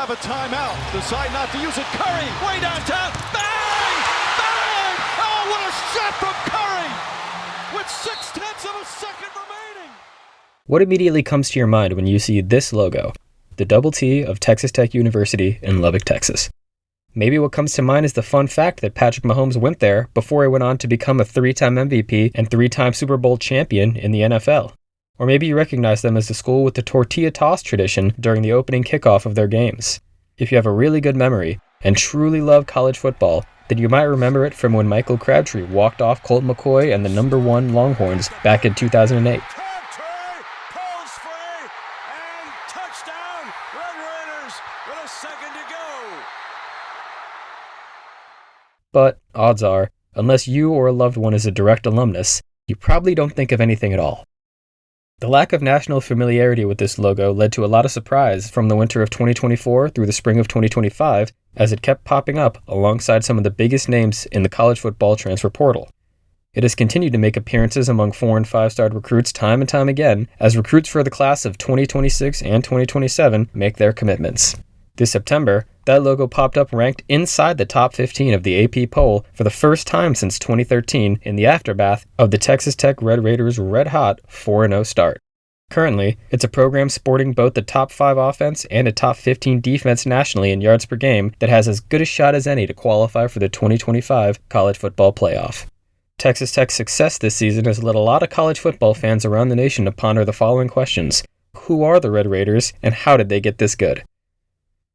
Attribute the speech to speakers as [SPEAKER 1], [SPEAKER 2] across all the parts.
[SPEAKER 1] have a timeout. Decide not to use it. Curry, way downtown. Bang! Bang! Oh, what a shot from Curry! With 0.6 of a second remaining.
[SPEAKER 2] What immediately comes to your mind when you see this logo? The double T of Texas Tech University in Lubbock, Texas. Maybe what comes to mind is the fun fact that Patrick Mahomes went there before he went on to become a 3-time MVP and 3-time Super Bowl champion in the NFL. Or maybe you recognize them as the school with the tortilla toss tradition during the opening kickoff of their games. If you have a really good memory and truly love college football, then you might remember it from when Michael Crabtree walked off Colt McCoy and the number 1 Longhorns back in 2008. But odds are, unless you or a loved one is a direct alumnus, you probably don't think of anything at all. The lack of national familiarity with this logo led to a lot of surprise from the winter of 2024 through the spring of 2025, as it kept popping up alongside some of the biggest names in the college football transfer portal. It has continued to make appearances among 4- and 5-star recruits time and time again, as recruits for the class of 2026 and 2027 make their commitments. This September, that logo popped up ranked inside the top 15 of the AP poll for the first time since 2013 in the aftermath of the Texas Tech Red Raiders' red-hot 4-0 start. Currently, it's a program sporting both the top 5 offense and a top 15 defense nationally in yards per game that has as good a shot as any to qualify for the 2025 college football playoff. Texas Tech's success this season has led a lot of college football fans around the nation to ponder the following questions. Who are the Red Raiders, and how did they get this good?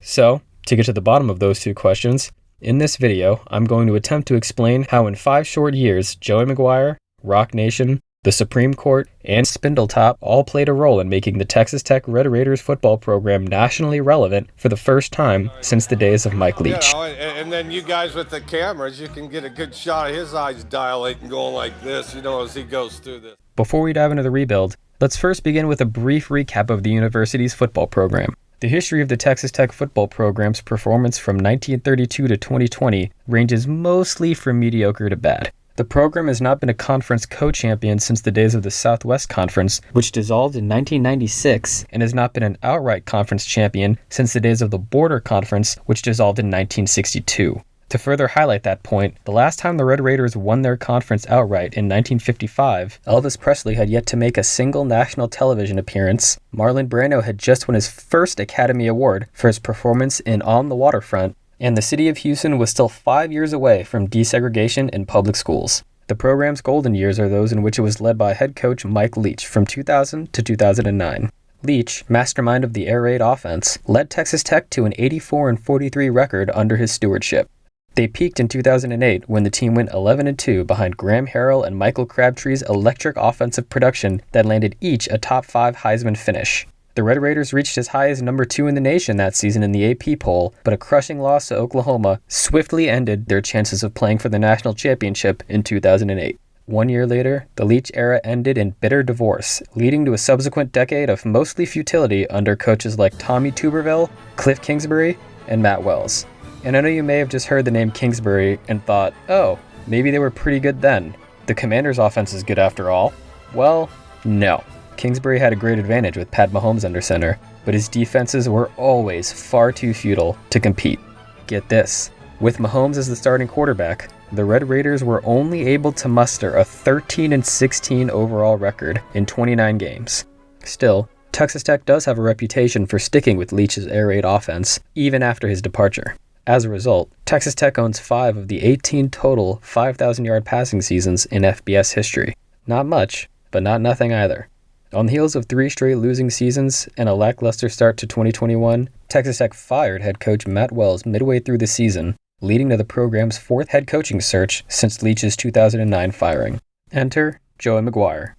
[SPEAKER 2] So, to get to the bottom of those 2 questions, in this video, I'm going to attempt to explain how in 5 short years, Joey McGuire, Rock Nation, the Supreme Court, and Spindletop all played a role in making the Texas Tech Red Raiders football program nationally relevant for the first time since the days of Mike Leach.
[SPEAKER 3] And then you guys with the cameras, you can get a good shot of his eyes dilating going like this, as he goes through this.
[SPEAKER 2] Before we dive into the rebuild, let's first begin with a brief recap of the university's football program. The history of the Texas Tech football program's performance from 1932 to 2020 ranges mostly from mediocre to bad. The program has not been a conference co-champion since the days of the Southwest Conference, which dissolved in 1996, and has not been an outright conference champion since the days of the Border Conference, which dissolved in 1962. To further highlight that point, the last time the Red Raiders won their conference outright in 1955, Elvis Presley had yet to make a single national television appearance, Marlon Brando had just won his first Academy Award for his performance in On the Waterfront, and the city of Houston was still 5 years away from desegregation in public schools. The program's golden years are those in which it was led by head coach Mike Leach from 2000 to 2009. Leach, mastermind of the air raid offense, led Texas Tech to an 84-43 record under his stewardship. They peaked in 2008 when the team went 11-2 behind Graham Harrell and Michael Crabtree's electric offensive production that landed each a top 5 Heisman finish. The Red Raiders reached as high as number 2 in the nation that season in the AP poll, but a crushing loss to Oklahoma swiftly ended their chances of playing for the national championship in 2008. 1 year later, the Leach era ended in bitter divorce, leading to a subsequent decade of mostly futility under coaches like Tommy Tuberville, Cliff Kingsbury, and Matt Wells. And I know you may have just heard the name Kingsbury and thought, oh, maybe they were pretty good then. The Commanders' offense is good after all. Well, no. Kingsbury had a great advantage with Pat Mahomes under center, but his defenses were always far too futile to compete. Get this. With Mahomes as the starting quarterback, the Red Raiders were only able to muster a 13-16 overall record in 29 games. Still, Texas Tech does have a reputation for sticking with Leach's air raid offense, even after his departure. As a result, Texas Tech owns 5 of the 18 total 5,000-yard passing seasons in FBS history. Not much, but not nothing either. On the heels of 3 straight losing seasons and a lackluster start to 2021, Texas Tech fired head coach Matt Wells midway through the season, leading to the program's 4th head coaching search since Leach's 2009 firing. Enter Joey McGuire.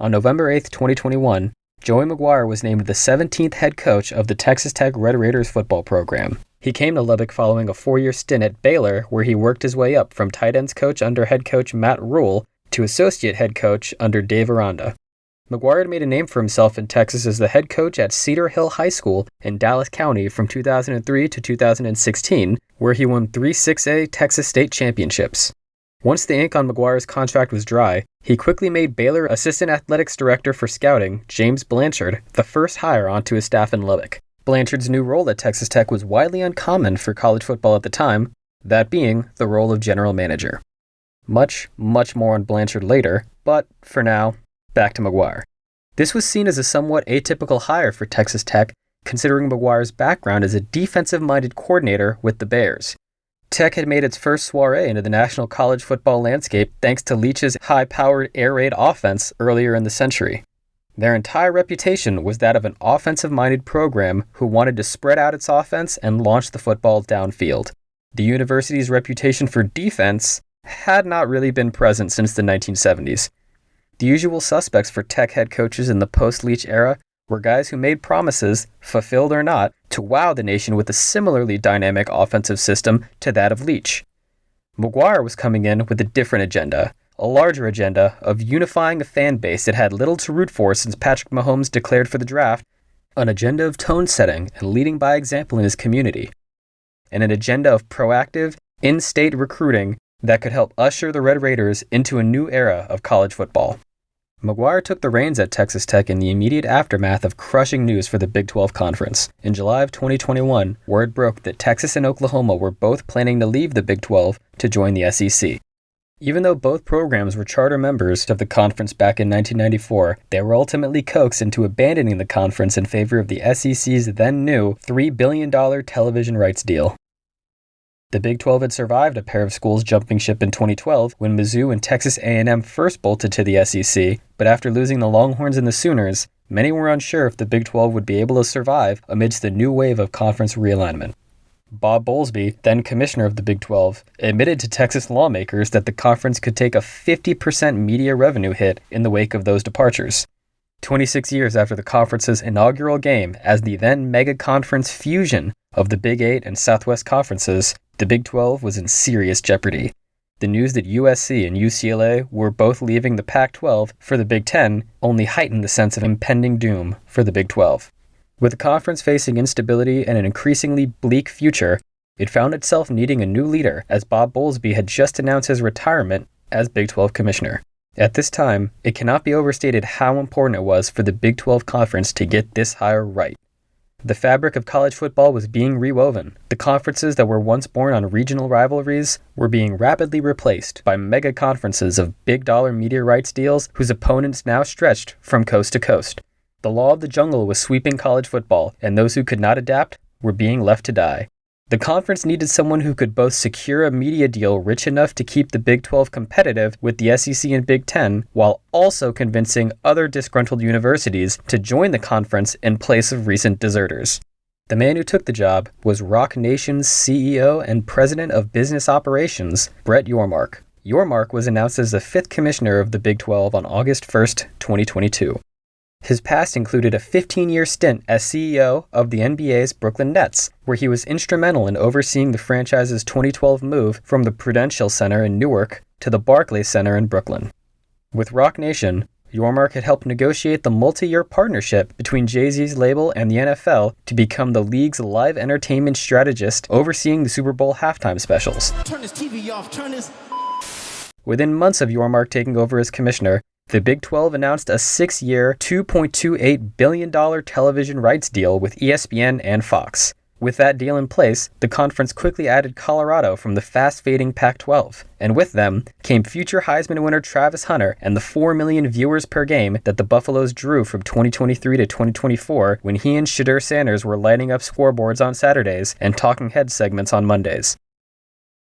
[SPEAKER 2] On November 8, 2021, Joey McGuire was named the 17th head coach of the Texas Tech Red Raiders football program. He came to Lubbock following a 4-year stint at Baylor, where he worked his way up from tight ends coach under head coach Matt Rule to associate head coach under Dave Aranda. McGuire had made a name for himself in Texas as the head coach at Cedar Hill High School in Dallas County from 2003 to 2016, where he won 3 6A Texas state championships. Once the ink on McGuire's contract was dry, he quickly made Baylor Assistant Athletics Director for Scouting, James Blanchard, the first hire onto his staff in Lubbock. Blanchard's new role at Texas Tech was widely uncommon for college football at the time, that being the role of general manager. Much more on Blanchard later, but for now, back to Maguire. This was seen as a somewhat atypical hire for Texas Tech, considering Maguire's background as a defensive-minded coordinator with the Bears. Tech had made its first soiree into the national college football landscape thanks to Leach's high-powered air raid offense earlier in the century. Their entire reputation was that of an offensive-minded program who wanted to spread out its offense and launch the football downfield. The university's reputation for defense had not really been present since the 1970s. The usual suspects for Tech head coaches in the post-Leach era were guys who made promises, fulfilled or not, to wow the nation with a similarly dynamic offensive system to that of Leach. Maguire was coming in with a different agenda, a larger agenda of unifying a fan base that had little to root for since Patrick Mahomes declared for the draft, an agenda of tone setting and leading by example in his community, and an agenda of proactive, in-state recruiting that could help usher the Red Raiders into a new era of college football. Maguire took the reins at Texas Tech in the immediate aftermath of crushing news for the Big 12 Conference. In July of 2021, word broke that Texas and Oklahoma were both planning to leave the Big 12 to join the SEC. Even though both programs were charter members of the conference back in 1994, they were ultimately coaxed into abandoning the conference in favor of the SEC's then new $3 billion television rights deal. The Big 12 had survived a pair of schools jumping ship in 2012 when Mizzou and Texas A&M first bolted to the SEC, but after losing the Longhorns and the Sooners, many were unsure if the Big 12 would be able to survive amidst the new wave of conference realignment. Bob Bowlesby, then commissioner of the Big 12, admitted to Texas lawmakers that the conference could take a 50% media revenue hit in the wake of those departures. 26 years after the conference's inaugural game as the then mega-conference fusion of the Big 8 and Southwest conferences, the Big 12 was in serious jeopardy. The news that USC and UCLA were both leaving the Pac-12 for the Big 10 only heightened the sense of impending doom for the Big 12. With the conference facing instability and an increasingly bleak future, it found itself needing a new leader as Bob Bowlesby had just announced his retirement as Big 12 commissioner. At this time, it cannot be overstated how important it was for the Big 12 Conference to get this hire right. The fabric of college football was being rewoven. The conferences that were once born on regional rivalries were being rapidly replaced by mega conferences of big-dollar media rights deals whose opponents now stretched from coast to coast. The law of the jungle was sweeping college football, and those who could not adapt were being left to die. The conference needed someone who could both secure a media deal rich enough to keep the Big 12 competitive with the SEC and Big 10, while also convincing other disgruntled universities to join the conference in place of recent deserters. The man who took the job was Rock Nation's CEO and President of Business Operations, Brett Yormark. Yormark was announced as the fifth commissioner of the Big 12 on August 1st, 2022. His past included a 15-year stint as CEO of the NBA's Brooklyn Nets, where he was instrumental in overseeing the franchise's 2012 move from the Prudential Center in Newark to the Barclays Center in Brooklyn. With Rock Nation, Yormark had helped negotiate the multi-year partnership between Jay-Z's label and the NFL to become the league's live entertainment strategist overseeing the Super Bowl halftime specials.
[SPEAKER 1] Turn this TV off, turn this...
[SPEAKER 2] Within months of Yormark taking over as commissioner, the Big 12 announced a 6-year, $2.28 billion television rights deal with ESPN and Fox. With that deal in place, the conference quickly added Colorado from the fast-fading Pac-12, and with them came future Heisman winner Travis Hunter and the 4 million viewers per game that the Buffaloes drew from 2023 to 2024 when he and Shadur Sanders were lighting up scoreboards on Saturdays and talking head segments on Mondays.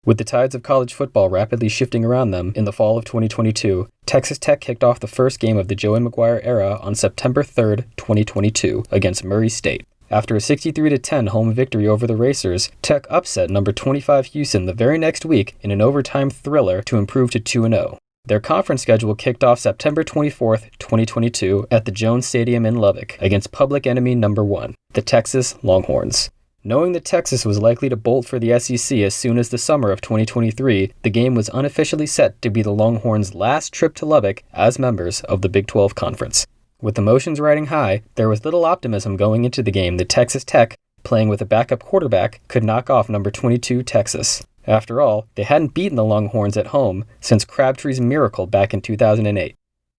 [SPEAKER 2] With the tides of college football rapidly shifting around them in the fall of 2022, Texas Tech kicked off the first game of the Joey McGuire era on September 3rd, 2022, against Murray State. After a 63-10 home victory over the Racers, Tech upset number 25 Houston the very next week in an overtime thriller to improve to 2-0. Their conference schedule kicked off September 24th, 2022 at the Jones Stadium in Lubbock against public enemy number 1, the Texas Longhorns. Knowing that Texas was likely to bolt for the SEC as soon as the summer of 2023, the game was unofficially set to be the Longhorns' last trip to Lubbock as members of the Big 12 Conference. With emotions riding high, there was little optimism going into the game that Texas Tech, playing with a backup quarterback, could knock off number 22 Texas. After all, they hadn't beaten the Longhorns at home since Crabtree's miracle back in 2008.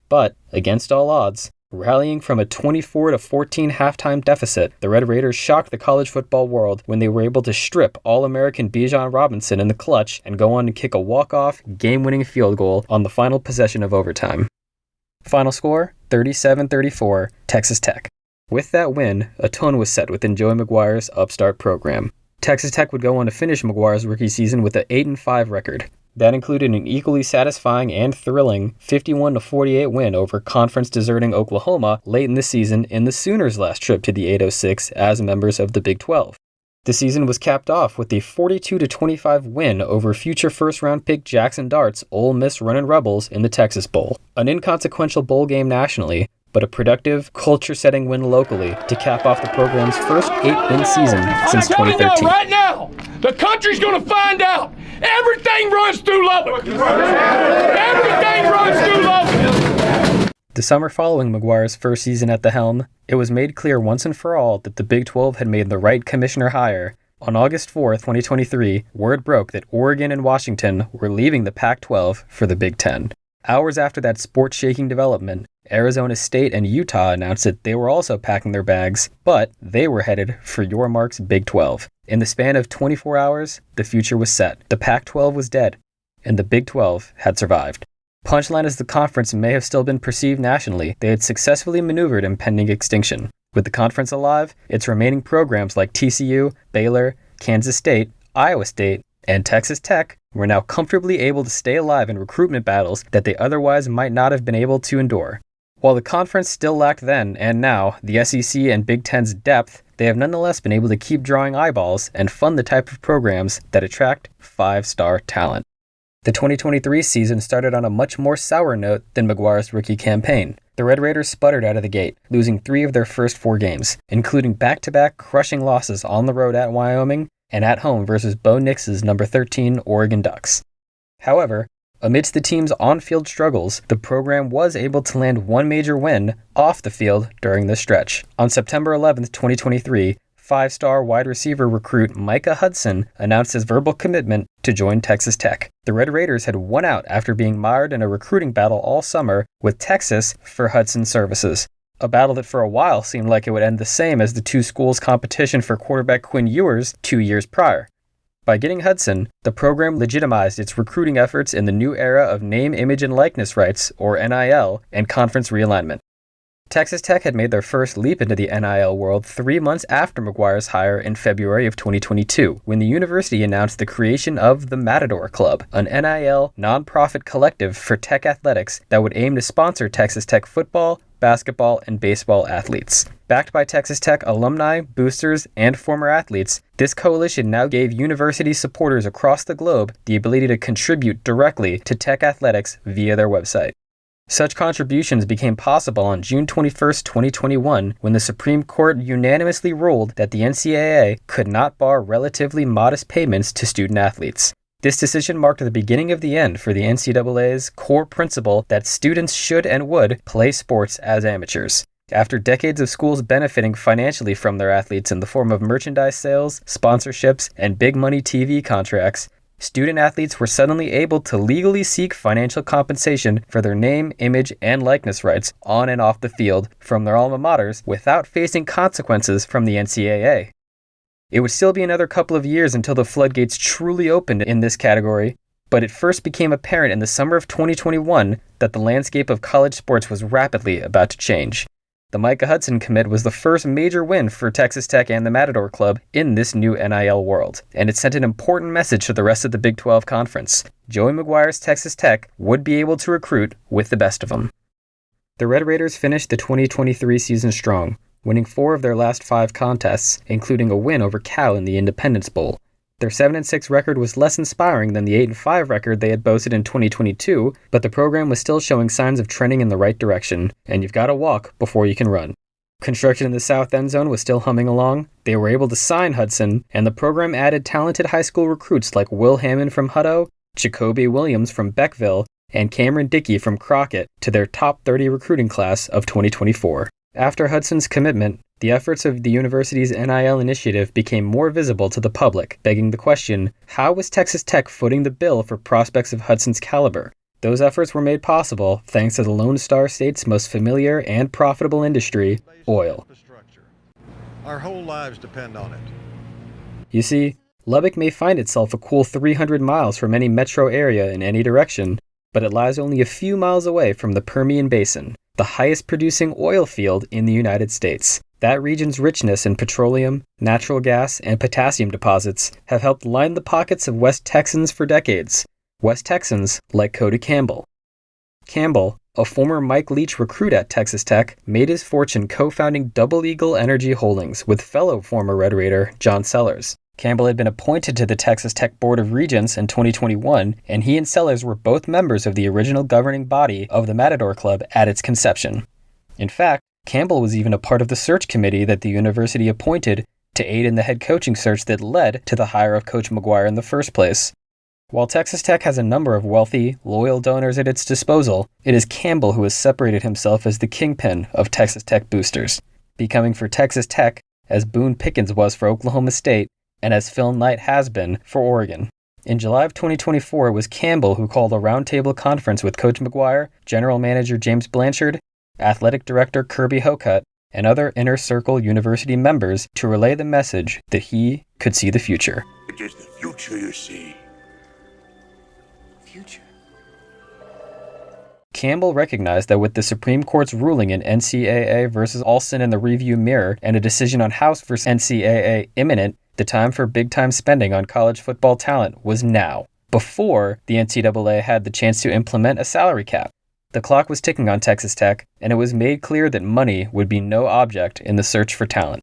[SPEAKER 2] But, against all odds, Rallying from a 24-14 halftime deficit, the Red Raiders shocked the college football world when they were able to strip All-American Bijan Robinson in the clutch and go on to kick a walk-off, game-winning field goal on the final possession of overtime. Final score, 37-34, Texas Tech. With that win, a tone was set within Joey McGuire's upstart program. Texas Tech would go on to finish McGuire's rookie season with an 8-5 record. That included an equally satisfying and thrilling 51-48 win over conference-deserting Oklahoma late in the season in the Sooners' last trip to the 806 as members of the Big 12. The season was capped off with a 42-25 win over future first-round pick Jackson Dart's Ole Miss Runnin' Rebels in the Texas Bowl, an inconsequential bowl game nationally, but a productive, culture-setting win locally to cap off the program's first 8-win season since 2013.
[SPEAKER 4] I know right now, the country's going to find out. Everything runs through Lubbock. Everything runs through Lubbock.
[SPEAKER 2] The summer following Maguire's first season at the helm, it was made clear once and for all that the Big 12 had made the right commissioner hire. On August 4, 2023, word broke that Oregon and Washington were leaving the Pac-12 for the Big 10. Hours after that sport-shaking development, Arizona State and Utah announced that they were also packing their bags, but they were headed for Yormark's Big 12. In the span of 24 hours, the future was set. The Pac-12 was dead, and the Big 12 had survived. Punchline is the conference may have still been perceived nationally, they had successfully maneuvered impending extinction. With the conference alive, its remaining programs like TCU, Baylor, Kansas State, Iowa State, and Texas Tech were now comfortably able to stay alive in recruitment battles that they otherwise might not have been able to endure. While the conference still lacked then and now the SEC and Big Ten's depth, they have nonetheless been able to keep drawing eyeballs and fund the type of programs that attract five-star talent. The 2023 season started on a much more sour note than Maguire's rookie campaign. The Red Raiders sputtered out of the gate, losing 3 of their first 4 games, including back-to-back crushing losses on the road at Wyoming and at home versus Bo Nix's number 13 Oregon Ducks. However, amidst the team's on-field struggles, the program was able to land one major win off the field during this stretch. On September 11, 2023, 5-star wide receiver recruit Micah Hudson announced his verbal commitment to join Texas Tech. The Red Raiders had won out after being mired in a recruiting battle all summer with Texas for Hudson's services. A battle that for a while seemed like it would end the same as the two schools' competition for quarterback Quinn Ewers 2 years prior. By getting Hudson, the program legitimized its recruiting efforts in the new era of name, image, and likeness rights, or NIL, and conference realignment. Texas Tech had made their first leap into the NIL world 3 months after Maguire's hire in February of 2022, when the university announced the creation of the Matador Club, an NIL nonprofit collective for tech athletics that would aim to sponsor Texas Tech football, basketball, and baseball athletes. Backed by Texas Tech alumni, boosters, and former athletes, this coalition now gave university supporters across the globe the ability to contribute directly to Tech athletics via their website. Such contributions became possible on June 21, 2021, when the Supreme Court unanimously ruled that the NCAA could not bar relatively modest payments to student athletes. This decision marked the beginning of the end for the NCAA's core principle that students should and would play sports as amateurs. After decades of schools benefiting financially from their athletes in the form of merchandise sales, sponsorships, and big money TV contracts, student athletes were suddenly able to legally seek financial compensation for their name, image, and likeness rights on and off the field from their alma maters without facing consequences from the NCAA. It would still be another couple of years until the floodgates truly opened in this category, but it first became apparent in the summer of 2021 that the landscape of college sports was rapidly about to change. The Micah Hudson commit was the first major win for Texas Tech and the Matador Club in this new NIL world, and it sent an important message to the rest of the Big 12 Conference. Joey McGuire's Texas Tech would be able to recruit with the best of them. The Red Raiders finished the 2023 season strong, winning 4 of their last 5 contests, including a win over Cal in the Independence Bowl. Their 7-6 record was less inspiring than the 8-5 record they had boasted in 2022, but the program was still showing signs of trending in the right direction, and you've got to walk before you can run. Construction in the South End Zone was still humming along. They were able to sign Hudson, and the program added talented high school recruits like Will Hammond from Hutto, Jacoby Williams from Beckville, and Cameron Dickey from Crockett to their top 30 recruiting class of 2024. After Hudson's commitment, the efforts of the university's NIL initiative became more visible to the public, begging the question, how was Texas Tech footing the bill for prospects of Hudson's caliber? Those efforts were made possible thanks to the Lone Star State's most familiar and profitable industry, oil.
[SPEAKER 5] Our whole lives depend on it.
[SPEAKER 2] You see, Lubbock may find itself a cool 300 miles from any metro area in any direction, but it lies only a few miles away from the Permian Basin, the highest producing oil field in the United States. That region's richness in petroleum, natural gas, and potassium deposits have helped line the pockets of West Texans for decades. West Texans like Cody Campbell. Campbell, a former Mike Leach recruit at Texas Tech, made his fortune co-founding Double Eagle Energy Holdings with fellow former Red Raider John Sellers. Campbell had been appointed to the Texas Tech Board of Regents in 2021, and he and Sellers were both members of the original governing body of the Matador Club at its conception. In fact, Campbell was even a part of the search committee that the university appointed to aid in the head coaching search that led to the hire of Coach Maguire in the first place. While Texas Tech has a number of wealthy, loyal donors at its disposal, it is Campbell who has separated himself as the kingpin of Texas Tech boosters, becoming for Texas Tech as Boone Pickens was for Oklahoma State and as Phil Knight has been for Oregon. In July of 2024, it was Campbell who called a roundtable conference with Coach Maguire, General Manager James Blanchard, Athletic Director Kirby Hocutt, and other Inner Circle University members to relay the message that he could see the future.
[SPEAKER 6] It is the future you see. Future?
[SPEAKER 2] Campbell recognized that with the Supreme Court's ruling in NCAA versus Alston in the review mirror and a decision on House versus NCAA imminent, the time for big-time spending on college football talent was now, before the NCAA had the chance to implement a salary cap. The clock was ticking on Texas Tech, and it was made clear that money would be no object in the search for talent.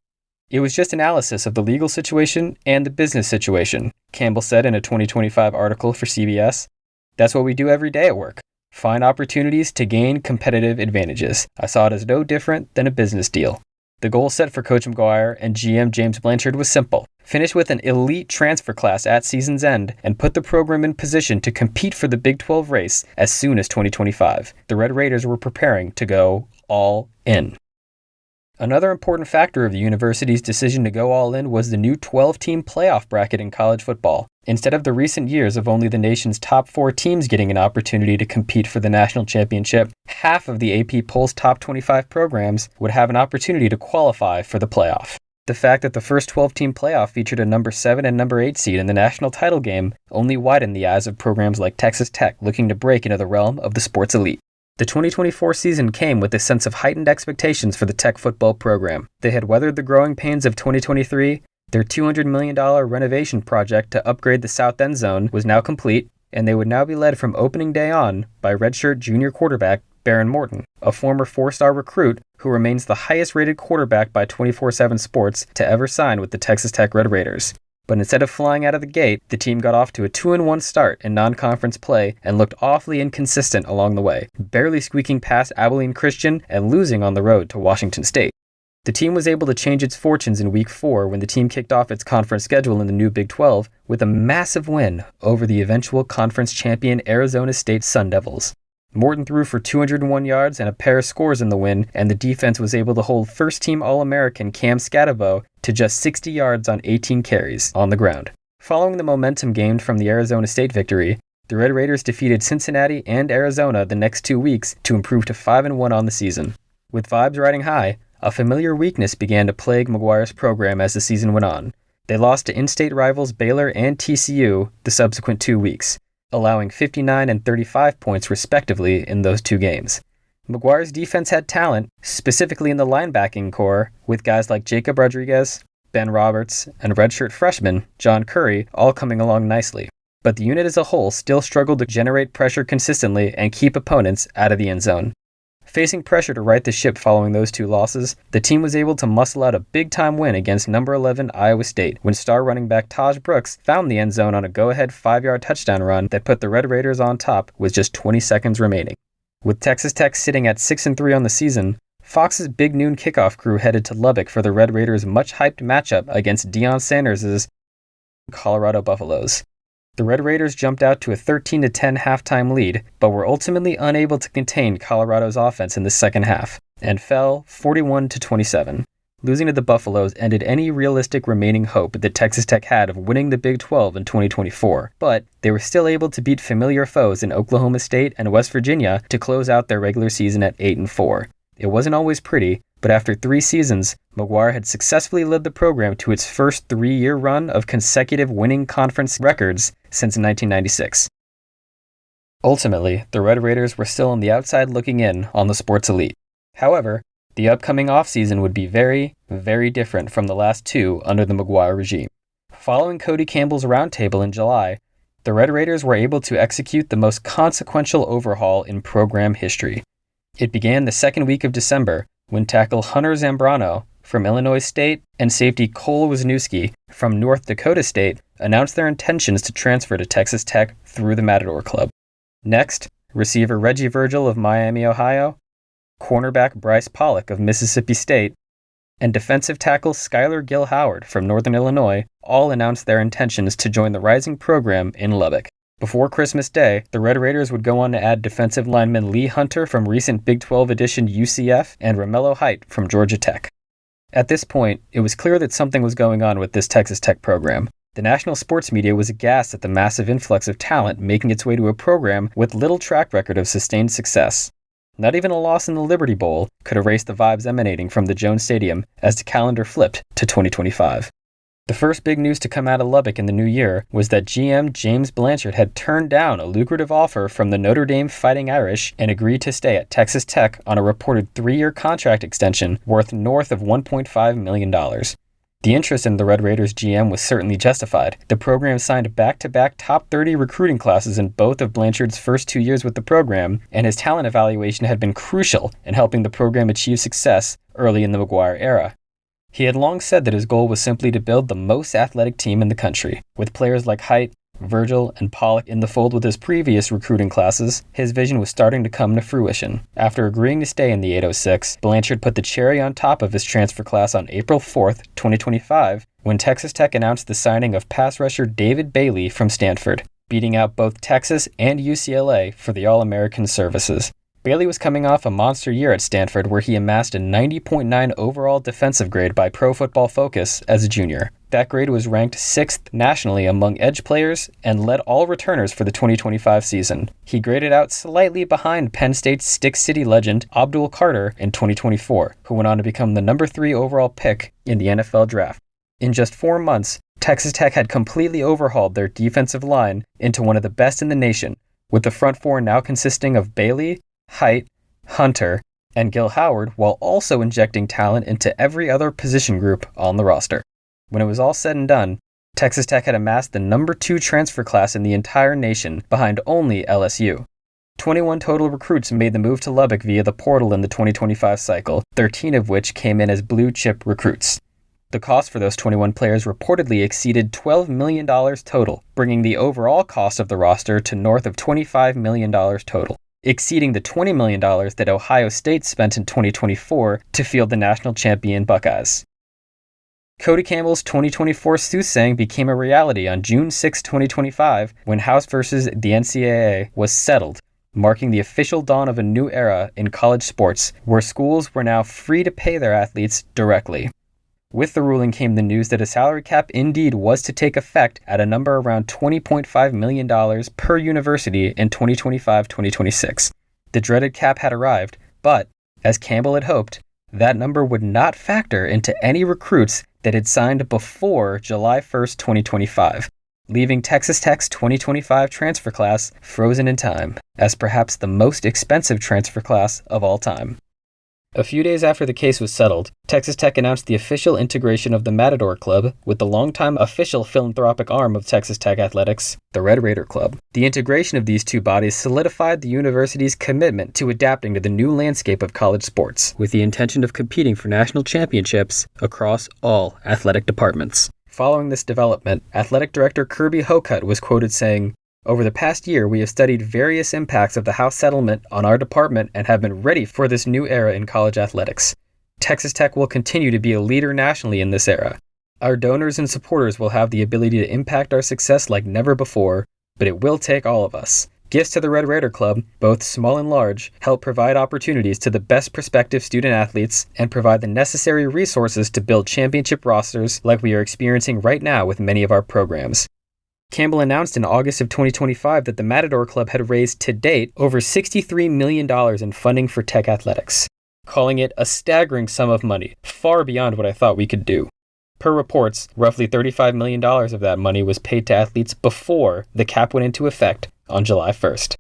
[SPEAKER 2] It was just analysis of the legal situation and the business situation, Campbell said in a 2025 article for CBS. That's what we do every day at work. Find opportunities to gain competitive advantages. I saw it as no different than a business deal. The goal set for Coach Maguire and GM James Blanchard was simple. Finish with an elite transfer class at season's end and put the program in position to compete for the Big 12 race as soon as 2025. The Red Raiders were preparing to go all in. Another important factor of the university's decision to go all in was the new 12-team playoff bracket in college football. Instead of the recent years of only the nation's top 4 teams getting an opportunity to compete for the national championship, half of the AP poll's top 25 programs would have an opportunity to qualify for the playoff. The fact that the first 12-team playoff featured a number 7 and number 8 seed in the national title game only widened the eyes of programs like Texas Tech looking to break into the realm of the sports elite. The 2024 season came with a sense of heightened expectations for the Tech football program. They had weathered the growing pains of 2023, their $200 million renovation project to upgrade the south end zone was now complete, and they would now be led from opening day on by redshirt junior quarterback Baron Morton, a former 4-star recruit who remains the highest-rated quarterback by 24/7 Sports to ever sign with the Texas Tech Red Raiders. But instead of flying out of the gate, the team got off to a 2-1 start in non-conference play and looked awfully inconsistent along the way, barely squeaking past Abilene Christian and losing on the road to Washington State. The team was able to change its fortunes in Week 4 when the team kicked off its conference schedule in the new Big 12 with a massive win over the eventual conference champion Arizona State Sun Devils. Morton threw for 201 yards and a pair of scores in the win, and the defense was able to hold first-team All-American Cam Scatabo to just 60 yards on 18 carries on the ground. Following the momentum gained from the Arizona State victory, the Red Raiders defeated Cincinnati and Arizona the next 2 weeks to improve to 5-1 on the season. With vibes riding high, a familiar weakness began to plague Maguire's program as the season went on. They lost to in-state rivals Baylor and TCU the subsequent 2 weeks, allowing 59 and 35 points respectively in those 2 games. Maguire's defense had talent, specifically in the linebacking core, with guys like Jacob Rodriguez, Ben Roberts, and redshirt freshman John Curry all coming along nicely. But the unit as a whole still struggled to generate pressure consistently and keep opponents out of the end zone. Facing pressure to right the ship following those 2 losses, the team was able to muscle out a big-time win against number 11 Iowa State when star running back Taj Brooks found the end zone on a go-ahead 5-yard touchdown run that put the Red Raiders on top with just 20 seconds remaining. With Texas Tech sitting at 6-3 on the season, Fox's Big Noon kickoff crew headed to Lubbock for the Red Raiders' much-hyped matchup against Deion Sanders' Colorado Buffaloes. The Red Raiders jumped out to a 13-10 halftime lead, but were ultimately unable to contain Colorado's offense in the second half, and fell 41-27. Losing to the Buffaloes ended any realistic remaining hope that Texas Tech had of winning the Big 12 in 2024, but they were still able to beat familiar foes in Oklahoma State and West Virginia to close out their regular season at 8-4. It wasn't always pretty, but after 3 seasons, Maguire had successfully led the program to its first 3-year run of consecutive winning conference records since 1996. Ultimately, the Red Raiders were still on the outside looking in on the sports elite. However, the upcoming offseason would be very, very different from the last 2 under the Maguire regime. Following Cody Campbell's roundtable in July, the Red Raiders were able to execute the most consequential overhaul in program history. It began the second week of December when tackle Hunter Zambrano from Illinois State and safety Cole Wisniewski from North Dakota State announced their intentions to transfer to Texas Tech through the Matador Club. Next, receiver Reggie Virgil of Miami, Ohio, cornerback Bryce Pollock of Mississippi State, and defensive tackle Skylar Gill-Howard from Northern Illinois all announced their intentions to join the rising program in Lubbock. Before Christmas Day, the Red Raiders would go on to add defensive lineman Lee Hunter from recent Big 12 edition UCF and Romello Height from Georgia Tech. At this point, it was clear that something was going on with this Texas Tech program. The national sports media was aghast at the massive influx of talent making its way to a program with little track record of sustained success. Not even a loss in the Liberty Bowl could erase the vibes emanating from the Jones Stadium as the calendar flipped to 2025. The first big news to come out of Lubbock in the new year was that GM James Blanchard had turned down a lucrative offer from the Notre Dame Fighting Irish and agreed to stay at Texas Tech on a reported 3-year contract extension worth north of $1.5 million. The interest in the Red Raiders GM was certainly justified. The program signed back-to-back top 30 recruiting classes in both of Blanchard's first 2 years with the program, and his talent evaluation had been crucial in helping the program achieve success early in the Maguire era. He had long said that his goal was simply to build the most athletic team in the country. With players like Height, Virgil, and Pollock in the fold with his previous recruiting classes, his vision was starting to come to fruition. After agreeing to stay in the 806, Blanchard put the cherry on top of his transfer class on April 4th, 2025, when Texas Tech announced the signing of pass rusher David Bailey from Stanford, beating out both Texas and UCLA for the All-American services. Bailey was coming off a monster year at Stanford where he amassed a 90.9 overall defensive grade by Pro Football Focus as a junior. That grade was ranked 6th nationally among edge players and led all returners for the 2025 season. He graded out slightly behind Penn State's Stick City legend Abdul Carter in 2024, who went on to become the number 3 overall pick in the NFL draft. In just 4 months, Texas Tech had completely overhauled their defensive line into one of the best in the nation, with the front 4 now consisting of Bailey, Height, Hunter, and Gill-Howard, while also injecting talent into every other position group on the roster. When it was all said and done, Texas Tech had amassed the number 2 transfer class in the entire nation, behind only LSU. 21 total recruits made the move to Lubbock via the portal in the 2025 cycle, 13 of which came in as blue-chip recruits. The cost for those 21 players reportedly exceeded $12 million total, bringing the overall cost of the roster to north of $25 million total, exceeding the $20 million that Ohio State spent in 2024 to field the national champion Buckeyes. Cody Campbell's 2024 soothsaying became a reality on June 6, 2025, when House versus the NCAA was settled, marking the official dawn of a new era in college sports, where schools were now free to pay their athletes directly. With the ruling came the news that a salary cap indeed was to take effect at a number around $20.5 million per university in 2025-2026. The dreaded cap had arrived, but, as Campbell had hoped, that number would not factor into any recruits that had signed before July 1st, 2025, leaving Texas Tech's 2025 transfer class frozen in time, as perhaps the most expensive transfer class of all time. A few days after the case was settled, Texas Tech announced the official integration of the Matador Club with the longtime official philanthropic arm of Texas Tech athletics, the Red Raider Club. The integration of these two bodies solidified the university's commitment to adapting to the new landscape of college sports, with the intention of competing for national championships across all athletic departments. Following this development, Athletic Director Kirby Hocutt was quoted saying, "Over the past year, we have studied various impacts of the House settlement on our department and have been ready for this new era in college athletics. Texas Tech will continue to be a leader nationally in this era. Our donors and supporters will have the ability to impact our success like never before, but it will take all of us. Gifts to the Red Raider Club, both small and large, help provide opportunities to the best prospective student athletes and provide the necessary resources to build championship rosters like we are experiencing right now with many of our programs. Campbell announced in August of 2025 that the Matador Club had raised to date over $63 million in funding for Tech athletics, calling it a staggering sum of money, far beyond what I thought we could do. Per reports, roughly $35 million of that money was paid to athletes before the cap went into effect on July 1st.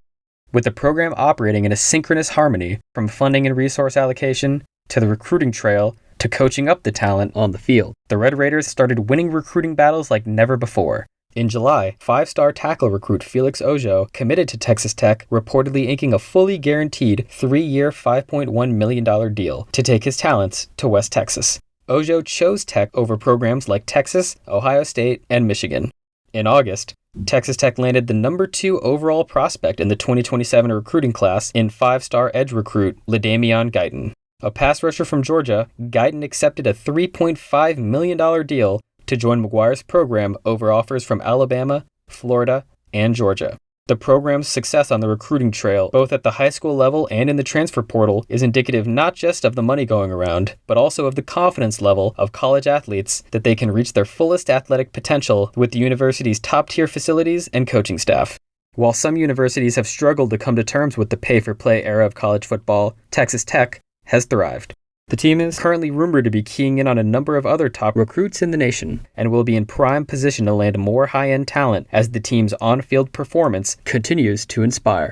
[SPEAKER 2] With the program operating in a synchronous harmony, from funding and resource allocation to the recruiting trail to coaching up the talent on the field, the Red Raiders started winning recruiting battles like never before. In July, 5-star tackle recruit Felix Ojo committed to Texas Tech, reportedly inking a fully guaranteed 3-year, $5.1 million deal to take his talents to West Texas. Ojo chose Tech over programs like Texas, Ohio State, and Michigan. In August, Texas Tech landed the number 2 overall prospect in the 2027 recruiting class in 5-star edge recruit LaDamian Guyton. A pass rusher from Georgia, Guyton accepted a $3.5 million deal to join Maguire's program over offers from Alabama, Florida, and Georgia. The program's success on the recruiting trail, both at the high school level and in the transfer portal, is indicative not just of the money going around, but also of the confidence level of college athletes that they can reach their fullest athletic potential with the university's top-tier facilities and coaching staff. While some universities have struggled to come to terms with the pay-for-play era of college football, Texas Tech has thrived. The team is currently rumored to be keying in on a number of other top recruits in the nation and will be in prime position to land more high-end talent as the team's on-field performance continues to inspire.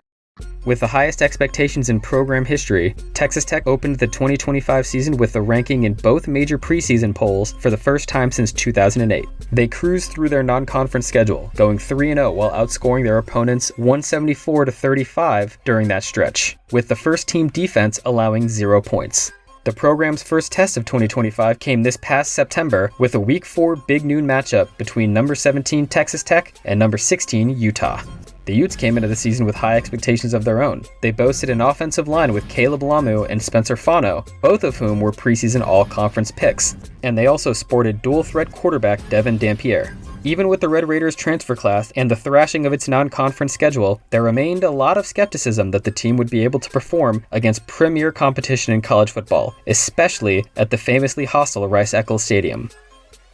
[SPEAKER 2] With the highest expectations in program history, Texas Tech opened the 2025 season with a ranking in both major preseason polls for the first time since 2008. They cruised through their non-conference schedule, going 3-0 while outscoring their opponents 174-35 during that stretch, with the first-team defense allowing 0 points. The program's first test of 2025 came this past September with a Week 4 Big Noon matchup between number 17 Texas Tech and number 16 Utah. The Utes came into the season with high expectations of their own. They boasted an offensive line with Caleb Lamu and Spencer Fano, both of whom were preseason all-conference picks, and they also sported dual-threat quarterback Devin Dampier. Even with the Red Raiders transfer class and the thrashing of its non-conference schedule, there remained a lot of skepticism that the team would be able to perform against premier competition in college football, especially at the famously hostile Rice-Eccles Stadium.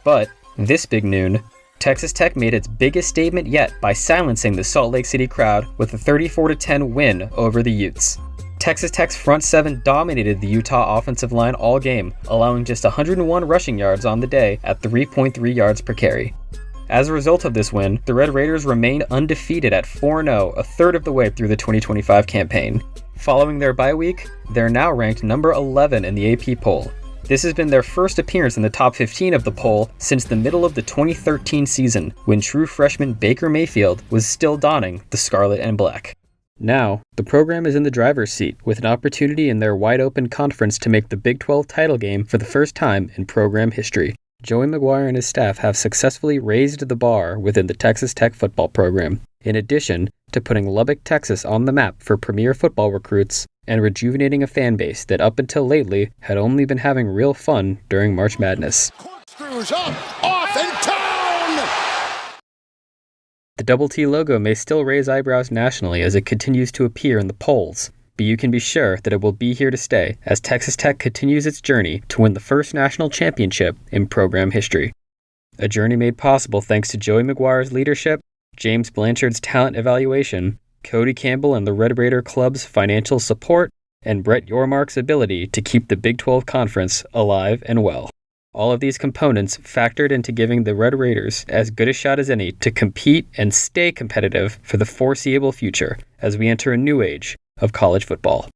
[SPEAKER 2] But this big noon, Texas Tech made its biggest statement yet by silencing the Salt Lake City crowd with a 34-10 win over the Utes. Texas Tech's front seven dominated the Utah offensive line all game, allowing just 101 rushing yards on the day at 3.3 yards per carry. As a result of this win, the Red Raiders remained undefeated at 4-0, a third of the way through the 2025 campaign. Following their bye week, they're now ranked number 11 in the AP poll. This has been their first appearance in the top 15 of the poll since the middle of the 2013 season, when true freshman Baker Mayfield was still donning the scarlet and black. Now, the program is in the driver's seat, with an opportunity in their wide-open conference to make the Big 12 title game for the first time in program history. Joey McGuire and his staff have successfully raised the bar within the Texas Tech football program, in addition to putting Lubbock, Texas on the map for premier football recruits and rejuvenating a fan base that up until lately had only been having real fun during March Madness.
[SPEAKER 6] Corkscrews up, off, and down!
[SPEAKER 2] The Double T logo may still raise eyebrows nationally as it continues to appear in the polls, but you can be sure that it will be here to stay as Texas Tech continues its journey to win the first national championship in program history. A journey made possible thanks to Joey McGuire's leadership, James Blanchard's talent evaluation, Cody Campbell and the Red Raider Club's financial support, and Brett Yormark's ability to keep the Big 12 Conference alive and well. All of these components factored into giving the Red Raiders as good a shot as any to compete and stay competitive for the foreseeable future as we enter a new age of college football.